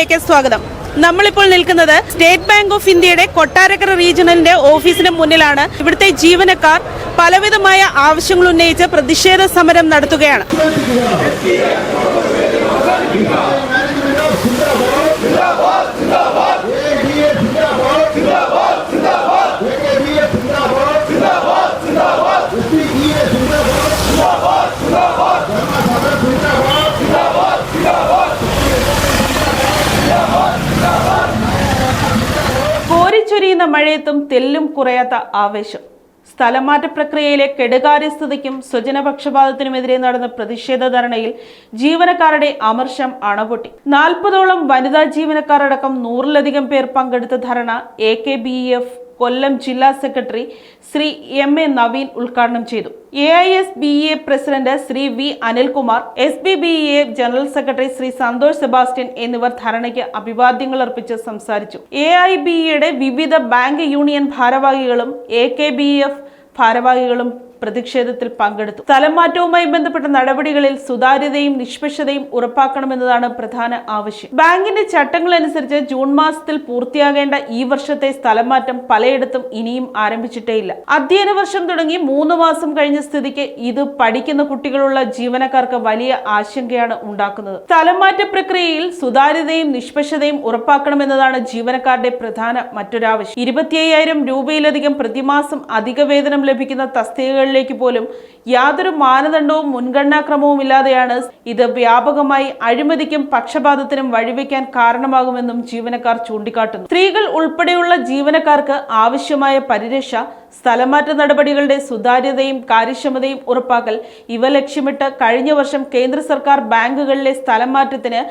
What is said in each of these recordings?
വാർത്തകളിലേക്ക് സ്വാഗതം. നമ്മളിപ്പോൾ നിൽക്കുന്നത് സ്റ്റേറ്റ് ബാങ്ക് ഓഫ് ഇന്ത്യയുടെ കൊട്ടാരക്കര റീജിയണലിന്റെ ഓഫീസിന് മുന്നിലാണ്. ഇവിടുത്തെ ജീവനക്കാർ പലവിധമായ ആവശ്യങ്ങൾ ഉന്നയിച്ച് പ്രതിഷേധ സമരം നടത്തുകയാണ്. കോരിച്ചൊരിയുന്ന മഴയത്തും തെല്ലും കുറയാത്ത ആവേശം. സ്ഥലമാറ്റ പ്രക്രിയയിലെ കെടുകാര്യസ്ഥതയ്ക്കും സ്വജനപക്ഷപാതത്തിനുമെതിരെ നടന്ന പ്രതിഷേധ ധർണയിൽ ജീവനക്കാരുടെ അമർഷം അണപൊട്ടി. 40ഓളം വനിതാ ജീവനക്കാരടക്കം 100ലധികം പേർ പങ്കെടുത്ത ധർണ AKBEF കൊല്ലം ജില്ലാ സെക്രട്ടറി ശ്രീ MA നവീൻ ഉദ്ഘാടനം ചെയ്തു. AISBEA president Shri V Anilkumar, SBBEA general secretary Shri Santhosh Sebastian എന്നിവർ ധരണയ്ക്ക് അഭിവാദ്യങ്ങൾ അർപ്പിച്ച് സംസാരിച്ചു. AIBEയുടെ വിവിധ ബാങ്ക് യൂണിയൻ ഭാരവാഹികളും AKBEF ഭാരവാഹികളും പ്രതിഷേധത്തിൽ പങ്കെടുത്തു. സ്ഥലമാറ്റവുമായി ബന്ധപ്പെട്ട നടപടികളിൽ സുതാര്യതയും നിഷ്പക്ഷതയും ഉറപ്പാക്കണമെന്നതാണ് പ്രധാന ആവശ്യം. ബാങ്കിന്റെ ചട്ടങ്ങളനുസരിച്ച് ജൂൺ മാസത്തിൽ പൂർത്തിയാകേണ്ട ഈ വർഷത്തെ സ്ഥലമാറ്റം പലയിടത്തും ഇനിയും ആരംഭിച്ചിട്ടേയില്ല. അധ്യയന വർഷം തുടങ്ങി 3 മാസം കഴിഞ്ഞ സ്ഥിതിക്ക് ഇത് പഠിക്കുന്ന കുട്ടികളുള്ള ജീവനക്കാർക്ക് വലിയ ആശങ്കയാണ് ഉണ്ടാക്കുന്നത്. സ്ഥലമാറ്റ പ്രക്രിയയിൽ സുതാര്യതയും നിഷ്പക്ഷതയും ഉറപ്പാക്കണമെന്നതാണ് ജീവനക്കാരുടെ പ്രധാന മറ്റൊരാവശ്യം. 25,000 രൂപയിലധികം പ്രതിമാസം അധിക വേതനം ലഭിക്കുന്ന തസ്തികകളിൽ പോലും യാതൊരു മാനദണ്ഡവും മുൻഗണനാക്രമവും ഇല്ലാതെയാണ് ഇത് വ്യാപകമായി അഴിമതിക്കും പക്ഷപാതത്തിനും വഴിവെക്കാൻ കാരണമാകുമെന്നും ജീവനക്കാർ ചൂണ്ടിക്കാട്ടുന്നു. സ്ത്രീകൾ ഉൾപ്പെടെയുള്ള ജീവനക്കാർക്ക് ആവശ്യമായ പരിരക്ഷ, സ്ഥലമാറ്റ നടപടികളുടെ സുതാര്യതയും കാര്യക്ഷമതയും ഉറപ്പാക്കൽ ഇവ ലക്ഷ്യമിട്ട് കഴിഞ്ഞ വർഷം കേന്ദ്ര സർക്കാർ ബാങ്കുകളിലെ സ്ഥലമാറ്റത്തിന്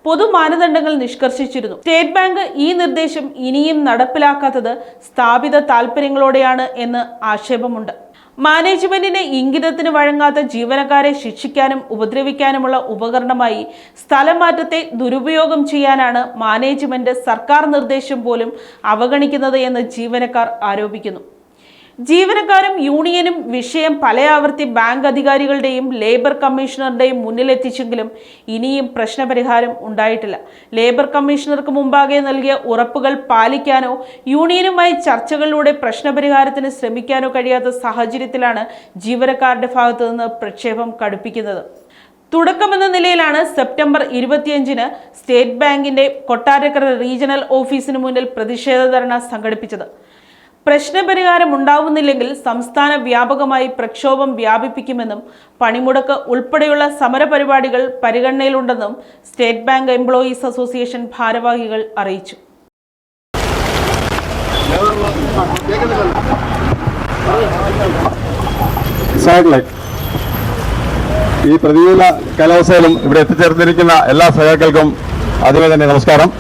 പൊതുമാനദണ്ഡങ്ങൾ നിഷ്കർഷിച്ചിരുന്നു. സ്റ്റേറ്റ് ബാങ്ക് ഈ നിർദ്ദേശം ഇനിയും നടപ്പിലാക്കാത്തത് സ്ഥാപിത താൽപര്യങ്ങളോടെയാണ് എന്ന് ആക്ഷേപമുണ്ട്. മാനേജ്മെന്റിന്റെ ഇംഗിതത്തിന് വഴങ്ങാത്ത ജീവനക്കാരെ ശിക്ഷിക്കാനും ഉപദ്രവിക്കാനുമുള്ള ഉപകരണമായി സ്ഥലമാറ്റത്തെ ദുരുപയോഗം ചെയ്യാനാണ് മാനേജ്മെന്റ് സർക്കാർ നിർദ്ദേശം പോലും അവഗണിക്കുന്നത് എന്ന് ജീവനക്കാർ ആരോപിക്കുന്നു. ജീവനക്കാരും യൂണിയനും വിഷയം പലയാവർത്തി ബാങ്ക് അധികാരികളുടെയും ലേബർ കമ്മീഷണറുടെയും മുന്നിലെത്തിച്ചെങ്കിലും ഇനിയും പ്രശ്നപരിഹാരം ഉണ്ടായിട്ടില്ല. ലേബർ കമ്മീഷണർക്ക് മുമ്പാകെ നൽകിയ ഉറപ്പുകൾ പാലിക്കാനോ യൂണിയനുമായി ചർച്ചകളിലൂടെ പ്രശ്നപരിഹാരത്തിന് ശ്രമിക്കാനോ കഴിയാത്ത സാഹചര്യത്തിലാണ് ജീവനക്കാരുടെ ഭാഗത്തു നിന്ന് പ്രക്ഷോഭം കടുപ്പിക്കുന്നത്. തുടക്കമെന്ന നിലയിലാണ് സെപ്റ്റംബർ 25-ന് സ്റ്റേറ്റ് ബാങ്കിന്റെ കൊട്ടാരക്കര റീജിയണൽ ഓഫീസിന് മുന്നിൽ പ്രതിഷേധ ധർണ സംഘടിപ്പിച്ചത്. പ്രശ്നപരിഹാരം ഉണ്ടാവുന്നില്ലെങ്കിൽ സംസ്ഥാന വ്യാപകമായി പ്രക്ഷോഭം വ്യാപിപ്പിക്കുമെന്നും പണിമുടക്ക് ഉൾപ്പെടെയുള്ള സമരപരിപാടികൾ പരിഗണനയിലുണ്ടെന്നും സ്റ്റേറ്റ് ബാങ്ക് എംപ്ലോയീസ് അസോസിയേഷൻ ഭാരവാഹികൾ അറിയിച്ചു. ഈ പ്രതികൂല കാലാവസ്ഥയിലും ഇവിടെ എത്തിച്ചേർന്നിരിക്കുന്ന എല്ലാ സഹാക്കൾക്കും ആദ്യമേ തന്നെ നമസ്കാരം.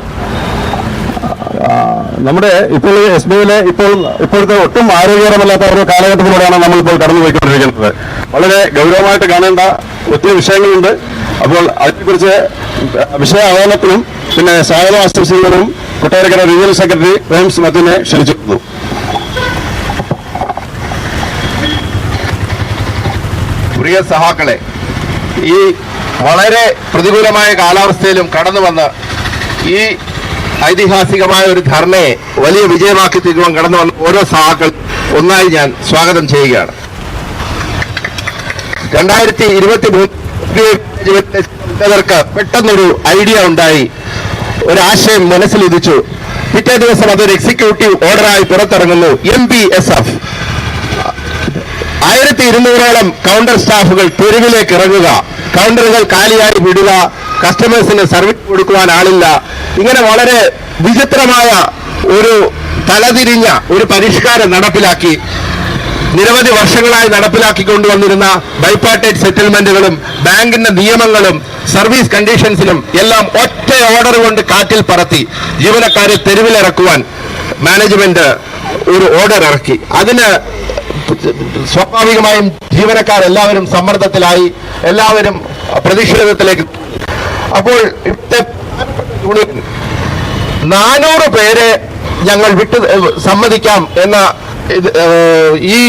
നമ്മുടെ ഇപ്പോൾ SBIയിലെ ഇപ്പോഴത്തെ ഒട്ടും ആരോഗ്യകരമല്ലാത്ത ഒരു കാലഘട്ടത്തിലൂടെയാണ് നമ്മളിപ്പോൾ കടന്നുപോയിക്കൊണ്ടിരിക്കുന്നത്. വളരെ ഗൗരവമായിട്ട് കാണേണ്ട ഒത്തിരി വിഷയങ്ങളുണ്ട്. അപ്പോൾ അതിനെക്കുറിച്ച് വിഷയ അവതരണത്തിനും പിന്നെ സ്വാഗതം ആശംസിക്കുന്നതിനും കൊട്ടാരക്കര റീജിയണൽ സെക്രട്ടറി റെയിംസ് മത്തിനെ ക്ഷണിച്ചിരുന്നു. പ്രിയ സഹാക്കളെ, ഈ വളരെ പ്രതികൂലമായ കാലാവസ്ഥയിലും കടന്നു വന്ന് ഈ ഐതിഹാസികമായ ഒരു ധർണയെ വലിയ വിജയമാക്കി തീരുവാൻ കടന്നു വന്ന ഓരോ സഹാക്കൾ ഒന്നായി ഞാൻ സ്വാഗതം ചെയ്യുകയാണ്. 2023 പെട്ടെന്നൊരു ഐഡിയ ഉണ്ടായി, ഒരാശയം മനസ്സിൽ ഉദിച്ചു. പിറ്റേ ദിവസം അതൊരു എക്സിക്യൂട്ടീവ് ഓർഡറായി പുറത്തിറങ്ങുന്നു. MBSF 1200ഓളം കൗണ്ടർ സ്റ്റാഫുകൾ തെരുവിലേക്ക് ഇറങ്ങുക, കൗണ്ടറുകൾ കാലിയായി വിടുക, കസ്റ്റമേഴ്സിന് സർവീസ് കൊടുക്കുവാൻ ആളില്ല. ഇങ്ങനെ വളരെ വിചിത്രമായ ഒരു തലതിരിഞ്ഞ ഒരു പരിഷ്കാരം നടപ്പിലാക്കി. നിരവധി വർഷങ്ങളായി നടപ്പിലാക്കിക്കൊണ്ടുവന്നിരുന്ന ബൈപാർട്ടൈറ്റ് സെറ്റിൽമെന്റുകളും ബാങ്കിന്റെ നിയമങ്ങളും സർവീസ് കണ്ടീഷൻസിലും എല്ലാം ഒറ്റ ഓർഡർ കൊണ്ട് കാറ്റിൽ പറത്തി ജീവനക്കാരെ തെരുവിലിറക്കുവാൻ മാനേജ്മെന്റ് ഒരു ഓർഡർ ഇറക്കി. അതിന് സ്വാഭാവികമായും ജീവനക്കാർ എല്ലാവരും സമ്മർദ്ദത്തിലായി, എല്ലാവരും പ്രതിഷേധത്തിലേക്ക്. അപ്പോൾ 400 പേരെ ഞങ്ങൾ സമ്മതിക്കാം എന്ന ഈ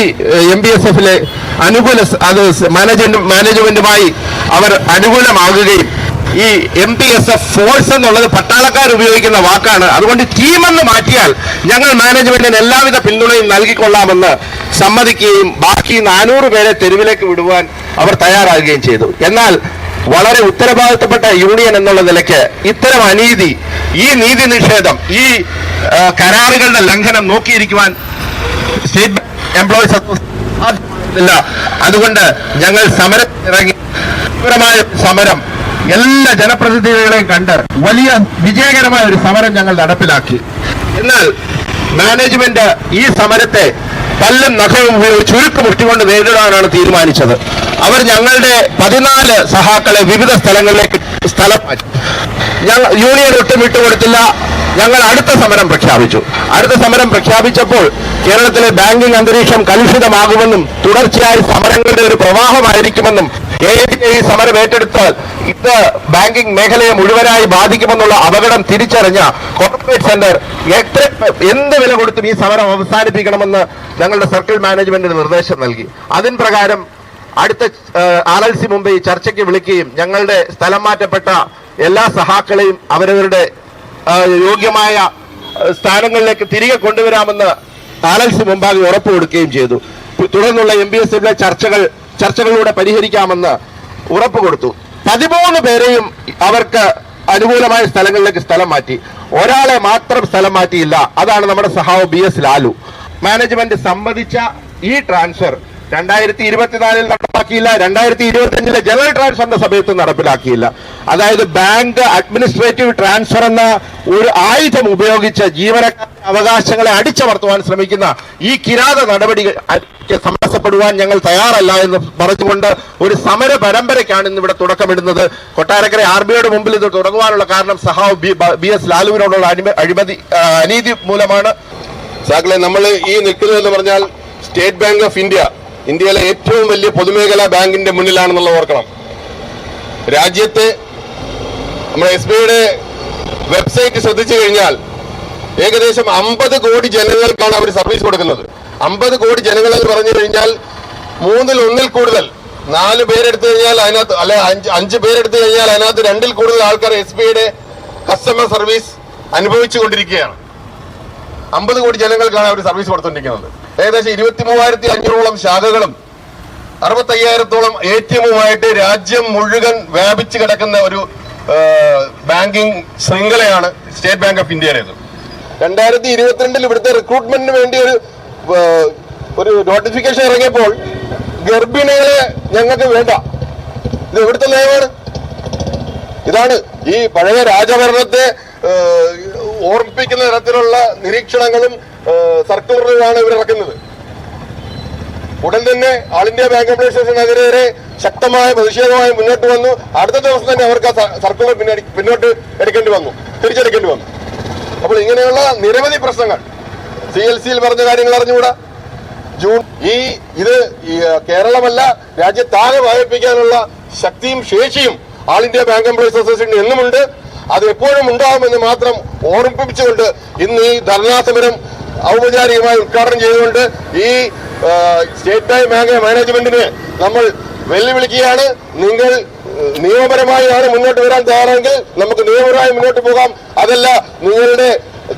MBSFിലെ അനുകൂല അത് മാനേജ്മെന്റുമായി അവർ അനുകൂലമാകുകയും ഈ MPSF ഫോഴ്സ് എന്നുള്ളത് പട്ടാളക്കാർ ഉപയോഗിക്കുന്ന വാക്കാണ്. അതുകൊണ്ട് ടീമെന്ന് മാറ്റിയാൽ ഞങ്ങൾ മാനേജ്മെന്റിന് എല്ലാവിധ പിന്തുണയും നൽകിക്കൊള്ളാമെന്ന് സമ്മതിക്കുകയും ബാക്കി 400 പേരെ തെരുവിലേക്ക് വിടുവാൻ അവർ തയ്യാറാകുകയും ചെയ്തു. എന്നാൽ വളരെ ഉത്തരവാദിത്തപ്പെട്ട യൂണിയൻ എന്നുള്ള നിലയ്ക്ക് ഇത്തരം അനീതി, ഈ നീതി നിഷേധം, ഈ കരാറുകളുടെ ലംഘനം നോക്കിയിരിക്കുവാൻ സ്റ്റേറ്റ് എംപ്ലോയീസ് ഇല്ല. അതുകൊണ്ട് ഞങ്ങൾ സമരം ഇറങ്ങി തീവ്രമായ സമരം എല്ലാ ജനപ്രതിനിധികളെയും കണ്ട് വലിയ വിജയകരമായ ഒരു സമരം ഞങ്ങൾ നടപ്പിലാക്കി. എന്നാൽ മാനേജ്മെന്റ് ഈ സമരത്തെ പല്ലും നഖവും ഉപയോഗിച്ച് ചുരുക്കുമുട്ടിക്കൊണ്ട് നേരിടാനാണ് തീരുമാനിച്ചത്. അവർ ഞങ്ങളുടെ 14 സഹാക്കളെ വിവിധ സ്ഥലങ്ങളിലേക്ക് സ്ഥലം മാറ്റി. യൂണിയൻ ഒട്ടും വിട്ടുകൊടുത്തില്ല. ഞങ്ങൾ അടുത്ത സമരം പ്രഖ്യാപിച്ചു. അടുത്ത സമരം പ്രഖ്യാപിച്ചപ്പോൾ കേരളത്തിലെ ബാങ്കിംഗ് അന്തരീക്ഷം കലുഷിതമാകുമെന്നും തുടർച്ചയായ സമരങ്ങളുടെ ഒരു പ്രവാഹമായിരിക്കുമെന്നും ഈ സമരം ഏറ്റെടുത്താൽ ഇത് ബാങ്കിംഗ് മേഖലയെ മുഴുവനായി ബാധിക്കുമെന്നുള്ള അപകടം തിരിച്ചറിഞ്ഞ കോർപ്പറേറ്റ് സെന്റർ എന്ത് വില കൊടുത്തും ഈ സമരം അവസാനിപ്പിക്കണമെന്ന് ഞങ്ങളുടെ സർക്കിൾ മാനേജ്മെന്റിന് നിർദ്ദേശം നൽകി. അതിൻ പ്രകാരം അടുത്ത RLC മുംബൈ ചർച്ചയ്ക്ക് വിളിക്കുകയും ഞങ്ങളുടെ സ്ഥലം മാറ്റപ്പെട്ട എല്ലാ സഹാക്കളെയും അവരവരുടെ യോഗ്യമായ സ്ഥാനങ്ങളിലേക്ക് തിരികെ കൊണ്ടുവരാമെന്ന് RLC മുമ്പാകെ ഉറപ്പ് കൊടുക്കുകയും ചെയ്തു. തുടർന്നുള്ള MPSF ചർച്ചകളിലൂടെ പരിഹരിക്കാമെന്ന് ഉറപ്പ് കൊടുത്തു. 13 പേരെയും അവർക്ക് അനുകൂലമായ സ്ഥലങ്ങളിലേക്ക് സ്ഥലം മാറ്റി. ഒരാളെ മാത്രം സ്ഥലം മാറ്റിയില്ല. അതാണ് നമ്മുടെ സഹാവ് BS ലാലു. മാനേജ്മെന്റ് സമ്മതിച്ച ഈ ട്രാൻസ്ഫർ 2024 നടപ്പാക്കിയില്ല. 2025 ജനറൽ ട്രാൻസ്ഫറിന്റെ സമയത്ത് നടപ്പിലാക്കിയില്ല. അതായത് ബാങ്ക് അഡ്മിനിസ്ട്രേറ്റീവ് ട്രാൻസ്ഫർ എന്ന ഒരു ആയുധം ഉപയോഗിച്ച് ജീവനക്കാരുടെ അവകാശങ്ങളെ അടിച്ചമർത്തുവാൻ ശ്രമിക്കുന്ന ഈ കിരാത നടപടികൾ സമ്മതപ്പെടുവാൻ ഞങ്ങൾ തയ്യാറല്ല എന്ന് പറഞ്ഞുകൊണ്ട് ഒരു സമര പരമ്പരയ്ക്കാണ് ഇന്ന് ഇവിടെ തുടക്കമിടുന്നത്. കൊട്ടാരക്കര RBIയുടെ മുമ്പിൽ ഇത് തുടങ്ങുവാനുള്ള കാരണം സഹാവ് BS ലാലുവിനോടുള്ള അനീതി മൂലമാണ്. സാക്കളെ, നമ്മൾ ഈ നിൽക്കുന്നതെന്ന് പറഞ്ഞാൽ സ്റ്റേറ്റ് ബാങ്ക് ഓഫ് ഇന്ത്യയിലെ ഏറ്റവും വലിയ പൊതുമേഖലാ ബാങ്കിന്റെ മുന്നിലാണെന്നുള്ള ഓർക്കണം. രാജ്യത്തെ നമ്മുടെ SBIയുടെ വെബ്സൈറ്റ് ശ്രദ്ധിച്ചു കഴിഞ്ഞാൽ ഏകദേശം 50 കോടി ജനങ്ങൾക്കാണ് അവർ സർവീസ് കൊടുക്കുന്നത്. 50 കോടി ജനങ്ങൾ എന്ന് പറഞ്ഞു കഴിഞ്ഞാൽ 3-ൽ 1-ൽ കൂടുതൽ, 4 പേരെടുത്തു കഴിഞ്ഞാൽ അതിനകത്ത്, അല്ലെ 5 പേരെടുത്തു കഴിഞ്ഞാൽ അതിനകത്ത് 2-ൽ കൂടുതൽ ആൾക്കാർ SBIയുടെ കസ്റ്റമർ സർവീസ് അനുഭവിച്ചു കൊണ്ടിരിക്കുകയാണ്. 50 കോടി ജനങ്ങൾക്കാണ് അവർ സർവീസ് കൊടുത്തുകൊണ്ടിരിക്കുന്നത്. ഏകദേശം 23,500ഓളം ശാഖകളും 65,000ഓളം ATMുമായിട്ട് രാജ്യം മുഴുവൻ വ്യാപിച്ചു കിടക്കുന്ന ഒരു ബാങ്കിങ് ശൃംഖലയാണ് സ്റ്റേറ്റ് ബാങ്ക് ഓഫ് ഇന്ത്യയിലേത്. 2022 ഇവിടുത്തെ റിക്രൂട്ട്മെന്റിന് വേണ്ടി ഒരു നോട്ടിഫിക്കേഷൻ ഇറങ്ങിയപ്പോൾ ഗർഭിണികളെ ഞങ്ങൾക്ക് വേണ്ട. ഇത് എവിടുത്തെ നയമാണ്? ഇതാണ് ഈ പഴയ രാജഭരണത്തെ ഓർമ്മിപ്പിക്കുന്ന തരത്തിലുള്ള നിരീക്ഷണങ്ങളും സർക്കുലറുകളാണ് ഇവരിറക്കുന്നത്. ഉടൻ തന്നെ ഓൾ ഇന്ത്യ ബാങ്ക് അഡ്മിനിസ്ട്രേഷനെതിരെ ശക്തമായ പ്രതിഷേധമായി മുന്നോട്ട് വന്നു. അടുത്ത ദിവസം തന്നെ അവർക്ക് സർക്കുലർ പിന്നോട്ട് എടുക്കേണ്ടി വന്നു, തിരിച്ചെടുക്കേണ്ടി വന്നു. അപ്പോൾ ഇങ്ങനെയുള്ള നിരവധി പ്രശ്നങ്ങൾ, CLCയിൽ പറഞ്ഞ കാര്യങ്ങൾ അറിഞ്ഞുകൂടാ. ഇത് കേരളമല്ല, രാജ്യത്താകെ വായ്പിക്കാനുള്ള ശക്തിയും ശേഷിയും All India Bank Employees Association എന്നുമുണ്ട്. അത് എപ്പോഴും ഉണ്ടാവുമെന്ന് മാത്രം ഓർമ്മിപ്പിച്ചുകൊണ്ട് ഇന്ന് ഈ ധർണാ സമരം ഔപചാരികമായി ഉദ്ഘാടനം ചെയ്തുകൊണ്ട് ഈ സ്റ്റേറ്റ് ബാങ്ക് മാനേജ്മെന്റിനെ നമ്മൾ വെല്ലുവിളിക്കുകയാണ്. നിങ്ങൾ നിയമപരമായാണ് മുന്നോട്ട് വരാൻ തയ്യാറെങ്കിൽ നമുക്ക് നിയമപരമായി മുന്നോട്ട് പോകാം. അതല്ല, നിങ്ങളുടെ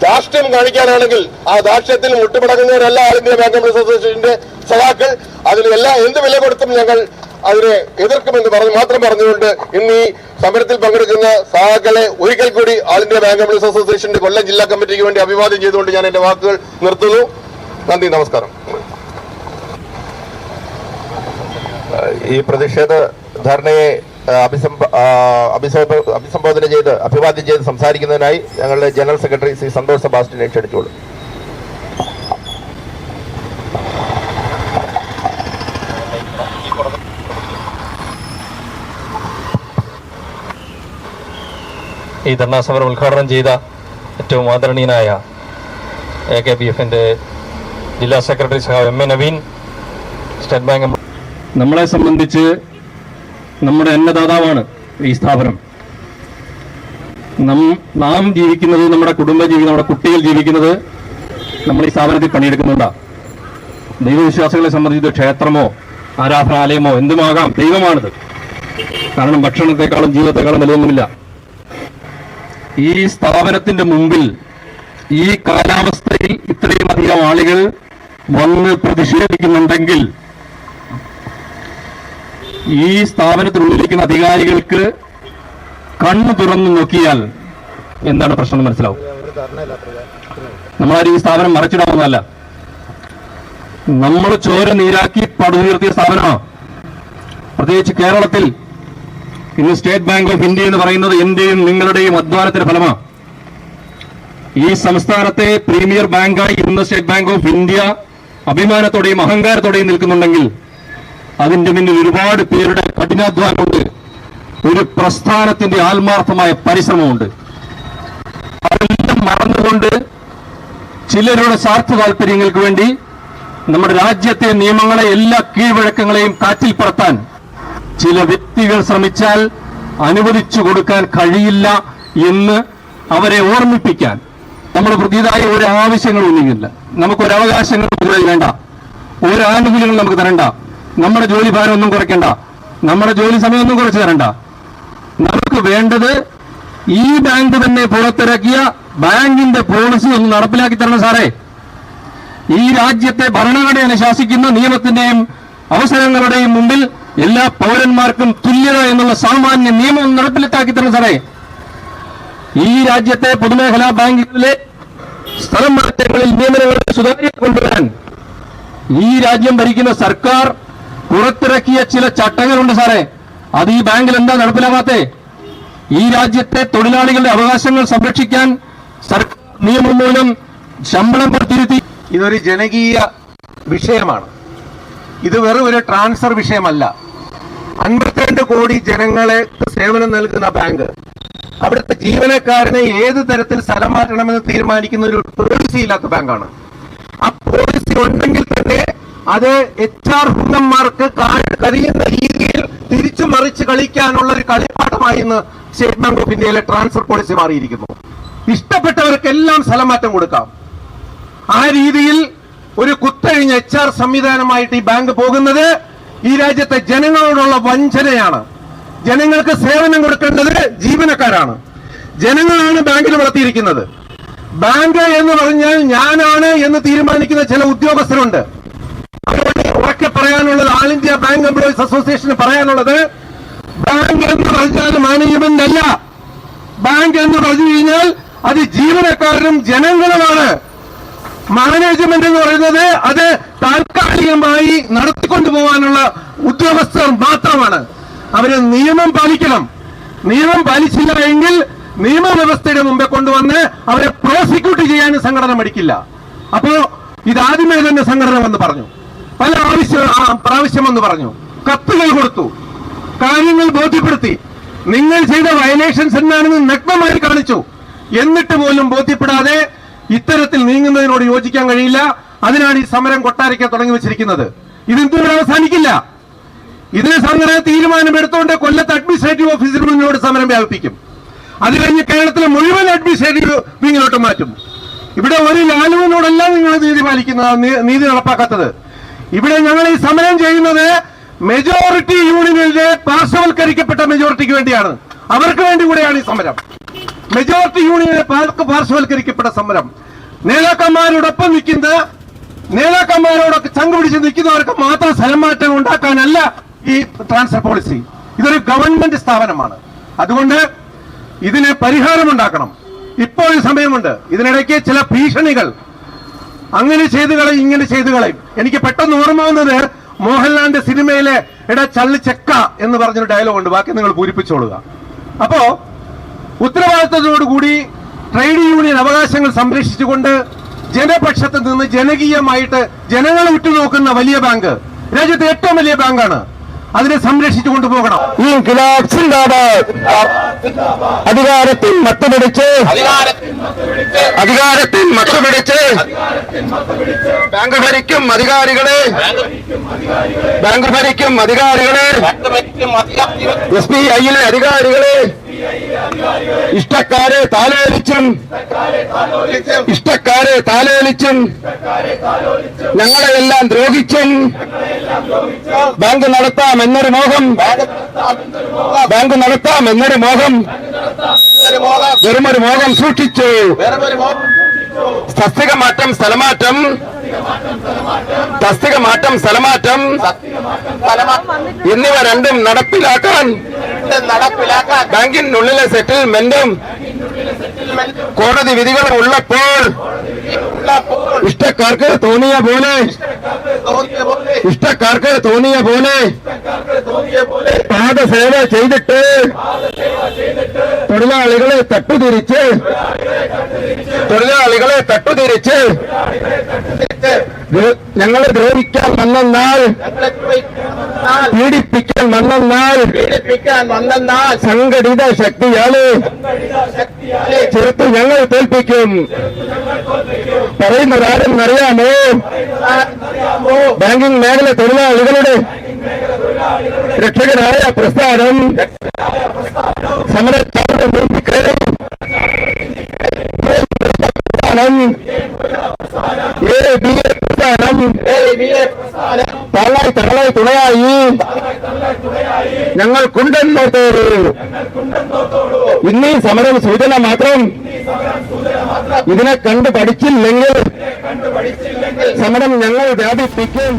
ധാർഷ്ട്യം കാണിക്കാനാണെങ്കിൽ ആ ധാർഷ്ട്യത്തിൽ മുട്ടുപടങ്ങുന്നവരല്ല ഓൾ ഇന്ത്യ ബാങ്ക് എംപ്ലോയീസ് അസോസിയേഷന്റെ സഖാക്കൾ. അതിനെല്ലാം എന്ത് വില കൊടുത്തും ഞങ്ങൾ അതിനെ എതിർക്കുമെന്ന് മാത്രം പറഞ്ഞുകൊണ്ട് ഇന്ന് ഈ സമരത്തിൽ പങ്കെടുക്കുന്ന സഹാക്കളെ ഒരിക്കൽ കൂടി ഓൾ ഇന്ത്യ ബാങ്ക് എംപ്ലോയീസ് അസോസിയേഷന്റെ കൊല്ലം ജില്ലാ കമ്മിറ്റിക്ക് വേണ്ടി അഭിവാദ്യം ചെയ്തുകൊണ്ട് ഞാൻ എന്റെ വാക്കുകൾ നിർത്തുന്നു. നന്ദി, നമസ്കാരം. ഈ പ്രതിഷേധ ധർണയെ അഭിസംബോധന ചെയ്ത് അഭിവാദ്യം ചെയ്ത് സംസാരിക്കുന്നതിനായി ഞങ്ങളുടെ ജനറൽ സെക്രട്ടറി ശ്രീ സന്തോഷ് സെബാസ്റ്റ്യനെ ക്ഷണിച്ചോളൂ. ഈ ധർണാ സമരം ഉദ്ഘാടനം ചെയ്ത ഏറ്റവും ആദരണീയനായ AKBFന്റെ ജില്ലാ സെക്രട്ടറി സഹാവ് MA നവീൻ, സ്റ്റേറ്റ് ബാങ്ക്. നമ്മളെ സംബന്ധിച്ച് നമ്മുടെ അന്നദാതാവാണ് ഈ സ്ഥാപനം. നാം ജീവിക്കുന്നത്, നമ്മുടെ കുടുംബം ജീവിക്കുന്നത്, നമ്മുടെ കുട്ടികൾ ജീവിക്കുന്നത് നമ്മൾ ഈ സ്ഥാപനത്തിൽ പണിയെടുക്കുന്നുണ്ടാണ്. ദൈവവിശ്വാസികളെ സംബന്ധിച്ച് ക്ഷേത്രമോ ആരാധനാലയമോ എന്തുമാകാം, ദൈവമാണിത്. കാരണം ഭക്ഷണത്തെക്കാളും ജീവിതത്തെക്കാളും വിലയൊന്നുമില്ല. ഈ സ്ഥാപനത്തിന്റെ മുമ്പിൽ ഈ കാലാവസ്ഥയിൽ ഇത്രയും അധികം ആളുകൾ വന്ന് പ്രതിഷേധിക്കുന്നുണ്ടെങ്കിൽ ഈ സ്ഥാപനത്തിനുള്ളിലിരിക്കുന്ന അധികാരികൾക്ക് കണ്ണു തുറന്നു നോക്കിയാൽ എന്താണ് പ്രശ്നം മനസ്സിലാവും. നമ്മളാരും ഈ സ്ഥാപനം മറച്ചിടാവുന്നതല്ല. നമ്മൾ ചോര നീരാക്കി പടുത്തുയർത്തിയ സ്ഥാപനമാണ്. പ്രത്യേകിച്ച് കേരളത്തിൽ ഇന്ന് സ്റ്റേറ്റ് ബാങ്ക് ഓഫ് ഇന്ത്യ എന്ന് പറയുന്നത് എന്റെയും നിങ്ങളുടെയും അധ്വാനത്തിന്റെ ഫലമാണ്. ഈ സംസ്ഥാനത്തെ പ്രീമിയർ ബാങ്കായി ഇന്ന് സ്റ്റേറ്റ് ബാങ്ക് ഓഫ് ഇന്ത്യ അഭിമാനത്തോടെയും അഹങ്കാരത്തോടെയും നിൽക്കുന്നുണ്ടെങ്കിൽ അതിന്റെ മുന്നിൽ ഒരുപാട് പേരുടെ കഠിനാധ്വാനമുണ്ട്, ഒരു പ്രസ്ഥാനത്തിന്റെ ആത്മാർത്ഥമായ പരിശ്രമമുണ്ട്. അതെല്ലാം മറന്നുകൊണ്ട് ചിലരുടെ സ്വാർത്ഥ താല്പര്യങ്ങൾക്ക് വേണ്ടി നമ്മുടെ രാജ്യത്തെ നിയമങ്ങളെ എല്ലാ കീഴ്വഴക്കങ്ങളെയും കാറ്റിൽ പറത്താൻ ചില വ്യക്തികൾ ശ്രമിച്ചാൽ അനുവദിച്ചു കൊടുക്കാൻ കഴിയില്ല എന്ന് അവരെ ഓർമ്മിപ്പിക്കാൻ നമ്മൾ പുതിയതായ ഒരു ആവശ്യങ്ങളും ഉന്നയിക്കില്ല. നമുക്കൊരവകാശങ്ങൾ വേണ്ട, ഒരാനുകൂല്യങ്ങൾ നമുക്ക് തരണ്ട, നമ്മുടെ ജോലി ഭാരം ഒന്നും കുറയ്ക്കണ്ട, നമ്മുടെ ജോലി സമയം ഒന്നും കുറച്ച് തരണ്ട. നമുക്ക് വേണ്ടത് ഈ ബാങ്ക് തന്നെ പുറത്തിറക്കിയ ബാങ്കിന്റെ പോളിസി ഒന്ന് നടപ്പിലാക്കി തരണം സാറേ. ഈ രാജ്യത്തെ ഭരണഘടന ശാസിക്കുന്ന നിയമത്തിന്റെയും അവസരങ്ങളുടെയും മുമ്പിൽ എല്ലാ പൗരന്മാർക്കും തുല്യത എന്നുള്ള സാമാന്യ നിയമം നടപ്പിലാക്കി തരണം സാറേ. ഈ രാജ്യത്തെ പൊതുമേഖലാ ബാങ്കുകളിലെ സ്ഥലം മാറ്റങ്ങളിൽ നിയമനങ്ങളുടെ സുതാര്യത കൊണ്ടുവരാൻ ഈ രാജ്യം ഭരിക്കുന്ന സർക്കാർ പുറത്തിറക്കിയ ചില ചട്ടങ്ങളുണ്ട് സാറേ. അത് ഈ ബാങ്കിൽ എന്താ നടപ്പിലാവാത്തേ? ഈ രാജ്യത്തെ തൊഴിലാളികളുടെ അവകാശങ്ങൾ സംരക്ഷിക്കാൻ സർക്കാർ നിയമം മൂലം ശമ്പളം പുറത്തിരുത്തി. ഇതൊരു ജനകീയ വിഷയമാണ്. ഇത് വെറും ഒരു ട്രാൻസ്ഫർ വിഷയമല്ല. 52 കോടി ജനങ്ങളെ സേവനം നൽകുന്ന ബാങ്ക്, അവിടുത്തെ ജീവനക്കാരനെ ഏത് തരത്തിൽ സ്ഥലം മാറ്റണമെന്ന് തീരുമാനിക്കുന്ന ഒരു പോളിസി ഇല്ലാത്ത ബാങ്കാണ്. ആ പോളിസി ഉണ്ടെങ്കിൽ തന്നെ അത് HR ഹുങ്കന്മാർക്ക് കഴിയുന്ന രീതിയിൽ തിരിച്ചു മറിച്ച് കളിക്കാനുള്ള ഒരു കളിപ്പാട്ടമായി ഇന്ന് സ്റ്റേറ്റ് ബാങ്ക് ഓഫ് ഇന്ത്യയിലെ ട്രാൻസ്ഫർ പോളിസി മാറിയിരിക്കുന്നു. ഇഷ്ടപ്പെട്ടവർക്കെല്ലാം സ്ഥലം മാറ്റം കൊടുക്കാം. ആ രീതിയിൽ ഒരു കുത്തഴിഞ്ഞ HR സംവിധാനമായിട്ട് ഈ ബാങ്ക് പോകുന്നത് ഈ രാജ്യത്തെ ജനങ്ങളോടുള്ള വഞ്ചനയാണ്. ജനങ്ങൾക്ക് സേവനം കൊടുക്കേണ്ടത് ജീവനക്കാരാണ്. ജനങ്ങളാണ് ബാങ്കിൽ വളർത്തിയിരിക്കുന്നത്. ബാങ്ക് എന്ന് പറഞ്ഞാൽ ഞാനാണ് എന്ന് തീരുമാനിക്കുന്ന ചില ഉദ്യോഗസ്ഥരുണ്ട്. അതുകൊണ്ട് ഉറക്കെ പറയാനുള്ളത്, ആൾ ഇന്ത്യ ബാങ്ക് എംപ്ലോയീസ് അസോസിയേഷന് പറയാനുള്ളത്, ബാങ്ക് എന്ന് പറഞ്ഞാൽ മാനേജ്മെന്റ് അല്ല. ബാങ്ക് എന്ന് പറഞ്ഞു കഴിഞ്ഞാൽ അത് ജീവനക്കാരും ജനങ്ങളുമാണ്. മാനേജ്മെന്റ് എന്ന് പറയുന്നത് അത് താൽക്കാലികമായി നടത്തിക്കൊണ്ടുപോകാനുള്ള ഉദ്യോഗസ്ഥർ മാത്രമാണ്. അവര് നിയമം പാലിക്കണം. നിയമം പാലിച്ചില്ല എങ്കിൽ നിയമവ്യവസ്ഥയുടെ മുമ്പേ കൊണ്ടുവന്ന് അവരെ പ്രോസിക്യൂട്ട് ചെയ്യാനും സംഘടന മടിക്കില്ല. അപ്പോ ഇതാദ്യമേ തന്നെ സംഘടന വന്ന് പറഞ്ഞു, പല പ്രാവശ്യം വന്ന് പറഞ്ഞു, കത്തുകൾ കൊടുത്തു, കാര്യങ്ങൾ ബോധ്യപ്പെടുത്തി. നിങ്ങൾ ചെയ്ത വയലേഷൻസ് എന്താണെന്ന് നഗ്നമായി കാണിച്ചു. എന്നിട്ട് പോലും ബോധ്യപ്പെടാതെ ഇത്തരത്തിൽ നീങ്ങുന്നതിനോട് യോജിക്കാൻ കഴിയില്ല. അതിനാണ് ഈ സമരം കൊട്ടാരയ്ക്ക് തുടങ്ങി വെച്ചിരിക്കുന്നത്. ഇതെന്തുവരെ അവസാനിക്കില്ല. ഇതിന് സംഘടന തീരുമാനമെടുത്തുകൊണ്ട് കൊല്ലത്ത് അഡ്മിനിസ്ട്രേറ്റീവ് ഓഫീസിന് മുന്നിലോട്ട് സമരം വ്യാപിപ്പിക്കും. അത് കഴിഞ്ഞ് കേരളത്തിലെ മുഴുവൻ അഡ്മിനിസ്ട്രേറ്റീവ് വിങ്ങിലോട്ട് മാറ്റും. ഇവിടെ ഒരു ലാലുവിനോടല്ല നിങ്ങൾ നീതി പാലിക്കുന്നത്, നീതി നടപ്പാക്കാത്തത്. ഇവിടെ ഞങ്ങൾ ഈ സമരം ചെയ്യുന്നത് മെജോറിറ്റി യൂണിയനിലെ പാർശ്വവൽക്കരിക്കപ്പെട്ട മെജോറിറ്റിക്ക് വേണ്ടിയാണ്. അവർക്ക് വേണ്ടി കൂടെയാണ് ഈ സമരം. മെജോറിറ്റി യൂണിയനിലെ പാർശ്വവൽക്കരിക്കപ്പെട്ട സമരം. നേതാക്കന്മാരോടൊപ്പം നിൽക്കുന്ന, നേതാക്കന്മാരോടൊക്കെ ചങ്ക് പിടിച്ച് നിൽക്കുന്നവർക്ക് മാത്രം സ്ഥലം മാറ്റം ഉണ്ടാക്കാനല്ല ഈ ട്രാൻസ്ഫർ പോളിസി. ഇതൊരു ഗവൺമെന്റ് സ്ഥാപനമാണ്. അതുകൊണ്ട് ഇതിന് പരിഹാരമുണ്ടാക്കണം. ഇപ്പോൾ സമയമുണ്ട്. ഇതിനിടയ്ക്ക് ചില ഭീഷണികൾ, അങ്ങനെ ചെയ്തുകളെ ഇങ്ങനെ ചെയ്തുകളെ. എനിക്ക് പെട്ടെന്ന് ഓർമ്മ വന്നത് മോഹൻലാലിന്റെ സിനിമയിലെ എടാ ചള്ളി ചെക്ക എന്ന് പറഞ്ഞൊരു ഡയലോഗ് ഉണ്ട്. ബാക്കി നിങ്ങൾ പൂരിപ്പിച്ചോളുക. അപ്പോ ഉത്തരവാദിത്തത്തോടുകൂടി ട്രേഡ് യൂണിയൻ അവകാശങ്ങൾ സംരക്ഷിച്ചുകൊണ്ട് ജനപക്ഷത്ത് നിന്ന് ജനകീയമായിട്ട് ജനങ്ങളെ ഉറ്റുനോക്കുന്ന വലിയ ബാങ്ക്, രാജ്യത്തെ ഏറ്റവും വലിയ ബാങ്കാണ്. അതിനെ സംരക്ഷിച്ചു കൊണ്ടുപോകണം. അധികാരത്തിൽ മത്തുപിടിച്ച് ബാങ്ക് ഭരിക്കും അധികാരികളെ, SBI അധികാരികളെ, ഇഷ്ടക്കാരെ താലോലിച്ചും ഞങ്ങളെയെല്ലാം ദ്രോഹിച്ചും ബാങ്ക് നടത്താമെന്നൊരു മോഹം വെറുമൊരു മോഹം സൂക്ഷിച്ചു. തസ്തിക മാറ്റം സ്ഥലമാറ്റം എന്നിവ രണ്ടും നടപ്പിലാക്കാൻ ബാങ്കിനുള്ളിലെ സെറ്റിൽമെന്റും കോടതി വിധികളും ഉള്ളപ്പോൾ ഇഷ്ടക്കാർക്ക് തോന്നിയ പോലെ പാദസേവ ചെയ്തിട്ട് തൊഴിലാളികളെ തട്ടുതിരിച്ച് ഞങ്ങളെ ദ്രോഹിക്കാൻ വന്നാൽ പീഡിപ്പിക്കാൻ വന്നാൽ സംഘടിത ശക്തിയാല് ചെറുത്ത് ഞങ്ങൾ തോൽപ്പിക്കും. പറയുന്നതാരും അറിയാമോ? ബാങ്കിംഗ് മേഖല തൊഴിലാളികളുടെ രക്ഷകനായ പ്രസ്ഥാനം സമരക്കാരുടെ തങ്ങളായി തുണയായി ഞങ്ങൾക്കുണ്ടെന്നോർത്തോളൂ. ഇന്നീ സമരം സൂചന മാത്രം. ഇതിനെ കണ്ടു പഠിച്ചില്ലെങ്കിൽ സമരം ഞങ്ങൾ വ്യാപിപ്പിക്കും.